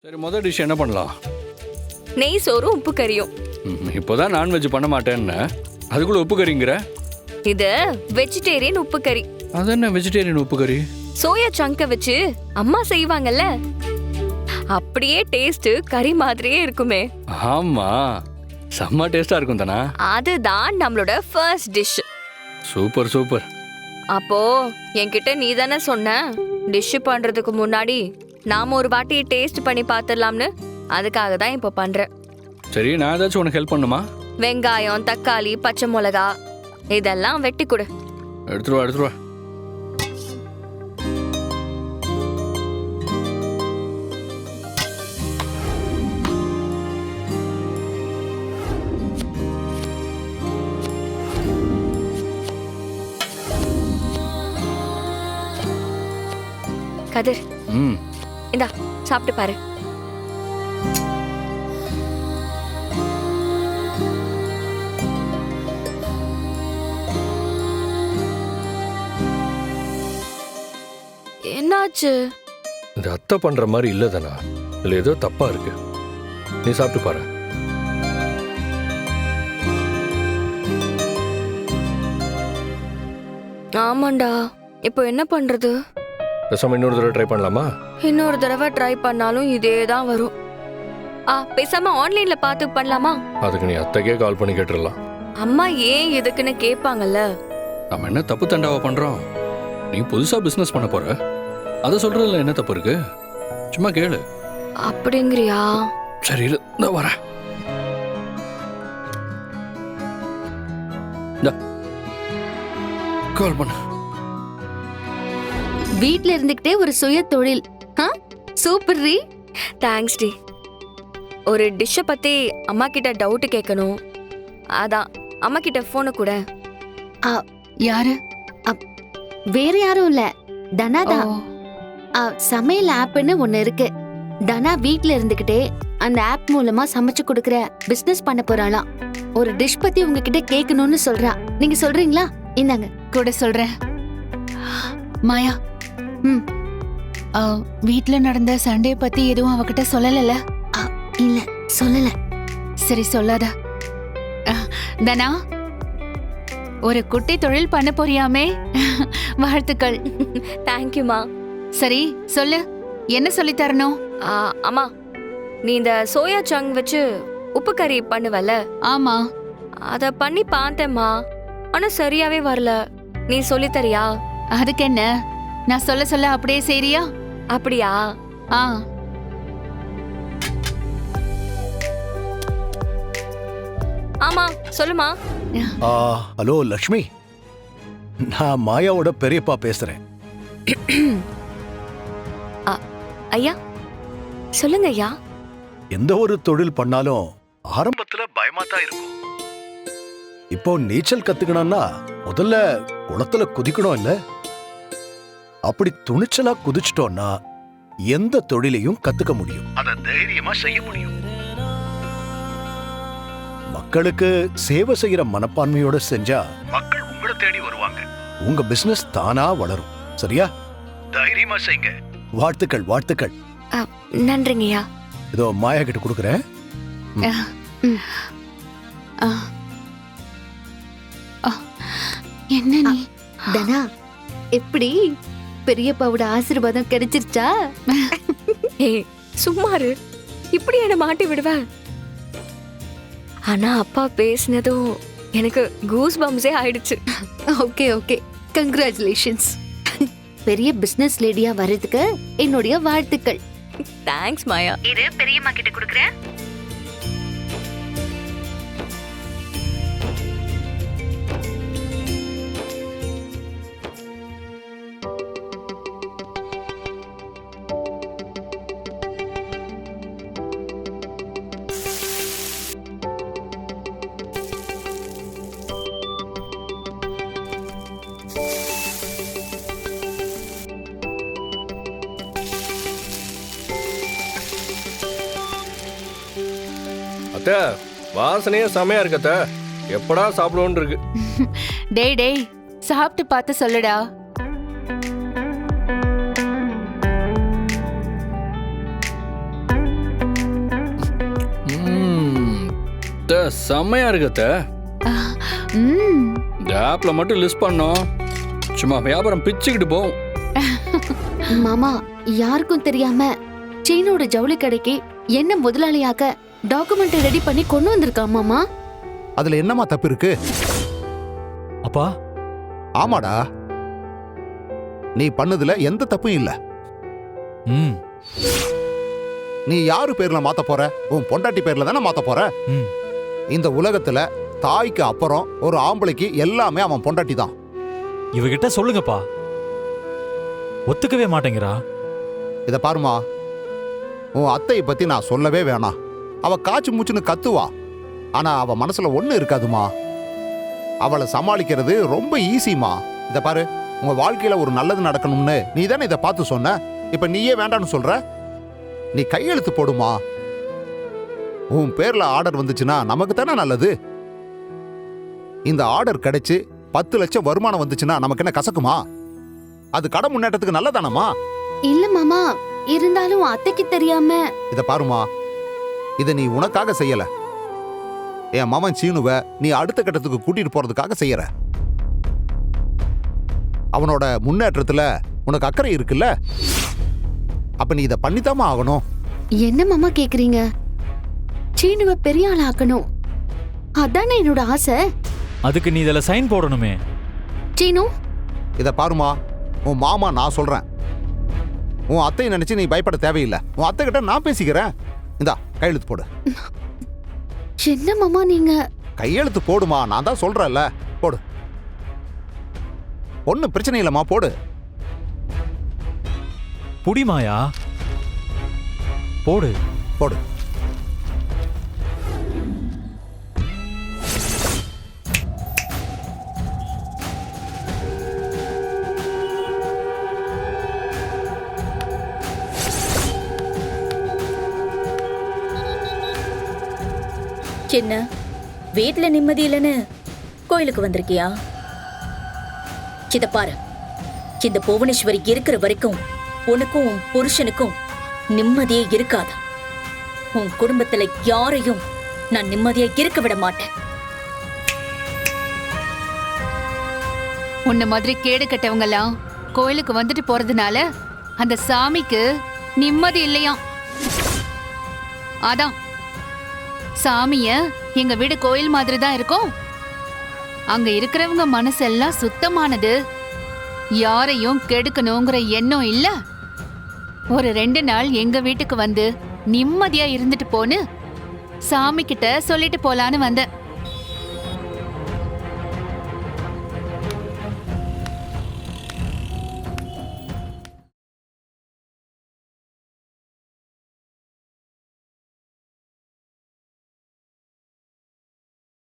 சரி, முதல் டிஷ் என்ன பண்ணலாம்? நெய் சோறும் உப்பு கறியும். இப்போதான் நான்வெஜ் பண்ண மாட்டேன்னு அதுக்குள்ள உப்பு கறிங்கிற? இது வெஜிடேரியன் உப்பு கறி. அது என்ன வெஜிடேரியன் உப்பு கறி? சோயா சங்க வச்சு அம்மா செய்வாங்கல்ல, அப்படியே டேஸ்ட் கறி மாதிரியே இருக்குமே. ஆமா, செம்ம டேஸ்டா இருக்கும் தானா? அதுதான் நம்மளோட ஃபர்ஸ்ட் டிஷ். Super super. அப்போ என்கிட்ட நீ தானே சொன்ன டிஷ் பண்றதுக்கு முன்னாடி நாம ஒரு வாட்டி டேஸ்ட் பண்ணி பார்த்துடலாம்னு. அதுக்காக தான் இப்போ பண்றேன். சரி, நான் ஏதாச்சும் உனக்கு ஹெல்ப் பண்ணுமா? வெங்காயம், தக்காளி, பச்சை மிளகா இதெல்லாம் வெட்டி கொடு. எடுத்துருவா. கதிர், இந்தா சாப்பிட்டு பாரு. என்னாச்சு? இந்த அத்தை பண்ற மாதிரி இல்லதானா? இல்ல ஏதோ தப்பா இருக்கு. நீ சாப்பிட்டு பாரு. ஆமாண்டா, இப்போ என்ன பண்றது? பேசாம இன்னொரு தடவை ட்ரை பண்ணலாமா? இன்னொரு தடவை ட்ரை பண்ணாலும் இதே தான் வரும். பேசாம ஆன்லைன்ல பார்த்து பண்ணலாமா? அதுக்கு நீ அத்தைக்கே கால் பண்ணி கேட்டுடலாம். அம்மா ஏன் எதுக்குன்னு கேட்பாங்கல்ல. நம்ம என்ன தப்பு தண்டாவா பண்றோம்? நீ புதுசா பிசினஸ் பண்ண போற, அதை சொல்றதுல என்ன தப்பு இருக்கு? சும்மா கேளு. அப்படிங்கிறியா? சரி, நான் வரேன். கால் பண்ண. வீட்ல இருந்துகிட்டே ஒரு சுய தொழில். சூப்பர் ரீ. தேங்க்ஸ் டி. ஒரு டிஷ்ஷை பத்தி அம்மா கிட்ட டவுட் கேட்கணும். அதான் அம்மா கிட்ட போனை கூட. யாரு? வேற யாரும் இல்ல, தனா தான். சமையல் ஆப்னு ஒண்ணு இருக்கு. தனா வீட்ல இருந்துகிட்டே அந்த ஆப் மூலமா சமைச்சு கொடுக்கற பிசினஸ் பண்ண போறாளாம். ஒரு டிஷ் பத்தி உங்ககிட்ட கேட்கணும்னு சொல்றா. நீங்க சொல்றீங்களா? இந்தாங்க கூட சொல்றேன். மாயா, வீட்ல நடந்த சண்டே பத்தி எதுவும் அவகிட்ட சொல்லல? இல்ல, சொல்லல. சரி, சொல்லாத. தனா, ஒரு குட்டி தொழில் பண்ண போறியாமே, வாழ்த்துக்கள். தேங்க்யூமா. சரி சொல்லு, என்ன சொல்லி தரணும்? அம்மா, நீ இந்த சோயா சங் வச்சு உப்பு கறி பண்ணுவல? ஆமா, அத பண்ணி பார்த்தேம்மா. ஆனா சரியாவே வரல. நீ சொல்லி தரியா? அதுக்கு என்ன, நான் சொல்ல சொல்ல அப்படியே செய்றியா? அப்படியா? ஆமா, சொல்லுமா. ஹலோ லக்ஷ்மி, நான் மாயாவோட பெரியப்பா பேசுறேன். ஐயா சொல்லுங்க ஐயா. எந்த ஒரு தொழில் பண்ணாலும் ஆரம்பத்துல பயமா தான் இருக்கும். இப்போ நீச்சல் கத்துக்கணும்னா முதல்ல குளத்துல குதிக்கணும் இல்ல? அப்படி துணிச்சலா குதிச்சிட்டோம்னா எந்த தொழிலையும் கத்துக்க முடியும். அத தைரியமா செய்ய முடியும். மக்களுக்கு சேவை செய்யற மனப்பான்மையோட செஞ்சா மக்கள் உங்களை தேடி வருவாங்க. உங்க பிசினஸ் தானா வளரும். சரியா? தைரியமா செய்யுங்க. வாழ்த்துக்கள், வாழ்த்துக்கள். நன்றிங்கய்யா. இதோ மாயா கிட்ட கொடுக்குறேன். என்ன நீ? தனா, எப்படி பெரியப்பாவோட ஆசீர்வாதம் கிடைச்சிருச்சா? சும்மாரு, இப்படி என்ன மாட்டி விடுவ? ஆனா அப்பா பேசினதும் எனக்கு கூஸ் பம்ஸே ஆயிடுச்சு. Okay okay, congratulations. பெரிய பிசினஸ் லேடியா வர்றதுக்கு என்னுடைய வாழ்த்துக்கள். தேங்க்ஸ் மாயா. இது பெரியம்மா கிட்ட கொடுக்குறேன். அத்தை, வாசனையே செமையா இருக்கு அத்தை. எப்படா சாப்பிடுவோன்னு இருக்கு. டேய், சாப்பிட்டு பார்த்து சொல்லுடா. செம்மையா இருக்கத்த. ம். இந்த ஆப்ல மட்டும் லிஸ்ட் பண்ணோம், சும்மா வியாபாரம் பிச்சுக்கிட்டு போகும். மாமா யாருக்கும் தெரியாம சீனோட ஜவுளி கடைக்கு என்ன முதலாளியாக்க டாக்குமெண்ட் ரெடி பண்ணி கொண்டு வந்திருக்கான் மாமா. அதுல என்னமா தப்பு இருக்கு? அப்பா, ஆமாடா, நீ பண்ணதுல எந்த தப்பும் இல்ல. ம் நீ யாரு பேர்ல மாத்த போற? உன் பொண்டாட்டி பேர்ல தானே மாத்த போற. ம் இந்த உலகத்துல தாய்க்கு அப்புறம் ஒரு ஆம்பளைக்கு எல்லாமே அவன் பொண்டாட்டி தான். இவகிட்ட சொல்லுங்கப்பா. ஒத்துக்கவே மாட்டேங்கிறா. இத பாருமா, உன் அத்தையை பத்தி நான் சொல்லவே வேணாம். அவ காய்ச்சி மூச்சுன்னு கத்துவா, ஆனா அவ மனசுல ஒண்ணு இருக்காதுமா. அவளை சமாளிக்கிறது ரொம்ப ஈஸிமா. இத பாரு, உங்க வாழ்க்கையில ஒரு நல்லது நடக்கணும்னு நீ தானே இதை பார்த்து சொன்ன. இப்ப நீயே வேண்டான்னு சொல்ற. நீ கையெழுத்து போடுமா. உன் பேர்ல ஆர்டர் வந்துச்சுன்னா நமக்கு தானே நல்லது. இந்த ஆர்டர் கிடைச்சு 10 லட்சம் வருமானம் வந்துச்சுன்னா நமக்கு என்ன கசக்குமா? அது கடை முன்னேற்றத்துக்கு நல்லதானமா? இல்ல மாமா, இருந்தாலும் அத்தைக்கு தெரியாம. இத பாருமா, இத நீ உனக்காக செய்யல. என் மவன் சீனுவ நீ அடுத்த கட்டத்துக்கு கூட்டிட்டு போறதுக்காக செய்யற. அவனோட முன்னேற்றத்துல உனக்கு அக்கறை இருக்குல்ல, அப்ப நீ இத பண்ணித்தாமா ஆகணும். என்ன மாமா கேக்குறீங்க? சீனுவ பெரிய ஆள் ஆக்கணும், அதானே என்னோட ஆசை. அதுக்கு நீ இதுல சைன் போடணுமே. சீனு, இத பாருமா, உன் மாமா நான் சொல்றேன். உன் அத்தையை நினைச்சு நீ பயப்பட தேவையில்லை. உன் அத்தை கிட்ட நான் பேசிக்கிறேன். இந்தா கையெழுத்து போடு. என்ன மாமா நீங்க? கையெழுத்து போடுமா, நான் தான் சொல்றேன்ல. போடு. ஒன்னும் பிரச்சனை இல்லம்மா, போடு. புடிமாயா, போடு. போடு. சின்ன வீட்ல நிம்மதி இல்லைன்னு கோயிலுக்கு வந்திருக்கியா? இத பாரு, இந்த புவனேஸ்வரி இருக்கிற வரைக்கும் உனக்கும் உன் புருஷனுக்கும் நிம்மதியே இருக்காது. உன் குடும்பத்துல யாரையும் நான் நிம்மதியா இருக்க விட மாட்டேன். உன்ன மாதிரி கேடு கட்டவங்கலாம் கோயிலுக்கு வந்துட்டு போறதுனால அந்த சாமிக்கு நிம்மதி இல்லையாம். அதான் சாமிய எங்க வீடு கோயில் மாதிரி தான் இருக்கும். அங்க இருக்கிறவங்க மனசெல்லாம் சுத்தமானது, யாரையும் கெடுக்கணுங்கிற எண்ணம் இல்ல. ஒரு 2 நாள் எங்க வீட்டுக்கு வந்து நிம்மதியா இருந்துட்டு போன்னு சாமி கிட்ட சொல்லிட்டு போலான்னு வந்தேன்.